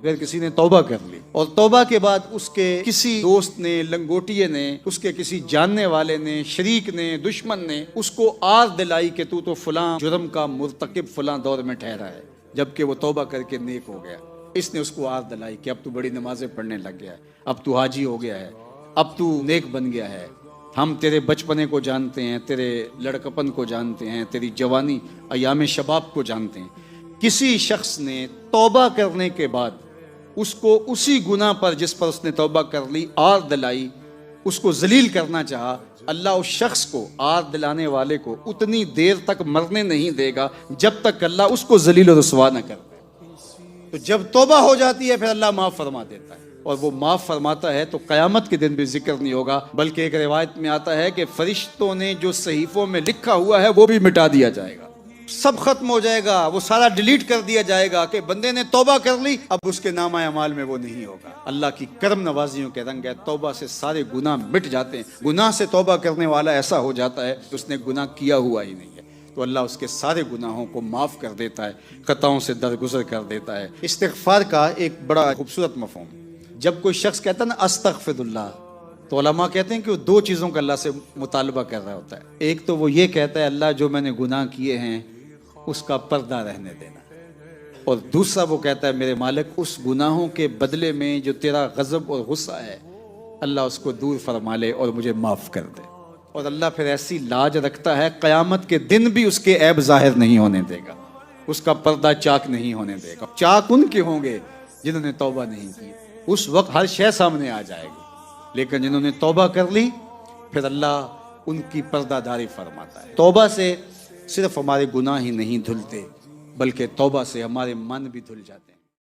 फिर किसी ने तौबा कर ली और तौबा के बाद उसके किसी दोस्त ने, लंगोटिये ने, उसके किसी जानने वाले ने, शरीक ने, दुश्मन ने उसको आर दिलाई कि तू तो फलां जुर्म का मुर्तकिब फलां दौर में ठहरा है, जबकि वो तौबा करके नेक हो गया। इसने उसको आर दिलाई कि अब तू बड़ी नमाजें पढ़ने लग गया है, अब तू हाजी हो गया है, अब तू नेक बन गया है, हम तेरे बचपने को जानते हैं, तेरे लड़कपन को जानते हैं, तेरी जवानी अयाम शबाब को जानते हैं। किसी शख्स ने तौबा करने के बाद उसको उसी गुनाह पर जिस पर उसने तौबा कर ली आर दिलाई, उसको जलील करना चाहा, अल्लाह उस शख्स को, आर दिलाने वाले को, उतनी देर तक मरने नहीं देगा जब तक अल्लाह उसको जलील और रुसवा न कर दे। तो जब तौबा हो जाती है फिर अल्लाह माफ़ फरमा देता है, और वो माफ़ फरमाता है तो क़यामत के दिन भी जिक्र नहीं होगा, बल्कि एक रिवायत में आता है कि फरिश्तों ने जो सहीफ़ों में लिखा हुआ है वो भी मिटा दिया जाएगा, सब खत्म हो जाएगा, वो सारा डिलीट कर दिया जाएगा कि बंदे ने तौबा कर ली, अब उसके नामा अमाल में वो नहीं होगा। अल्लाह की करम नवाजियों के रंग है, तौबा से सारे गुनाह मिट जाते हैं। गुनाह से तौबा करने वाला ऐसा हो जाता है कि उसने गुनाह किया हुआ ही नहीं है, तो अल्लाह उसके सारे गुनाहों को माफ़ कर देता है, खताओं से दरगुजर कर देता है। इस्तिग़फ़ार का एक बड़ा खूबसूरत मफ़हूम, जब कोई शख्स कहता है ना अस्तग़फ़िरुल्लाह, तो उलमा कहते हैं कि वो दो चीज़ों का अल्लाह से मुतालबा कर रहा होता है। एक तो वो ये कहता है अल्लाह जो मैंने गुनाह किए हैं उसका पर्दा रहने देना, और दूसरा वो कहता है मेरे मालिक उस गुनाहों के बदले में जो तेरा गज़ब और गुस्सा है अल्लाह उसको दूर फरमा ले और मुझे माफ़ कर दे। और अल्लाह फिर ऐसी लाज रखता है क़यामत के दिन भी उसके ऐब ज़ाहिर नहीं होने देगा, उसका पर्दा चाक नहीं होने देगा। चाक उनके होंगे जिन्होंने तौबा नहीं की, उस वक्त हर शय सामने आ जाएगी, लेकिन जिन्होंने तौबा कर ली फिर अल्लाह उनकी पर्दादारी फरमाता है। तौबा से सिर्फ हमारे गुनाह ही नहीं धुलते, बल्कि तौबा से हमारे मन भी धुल जाते हैं।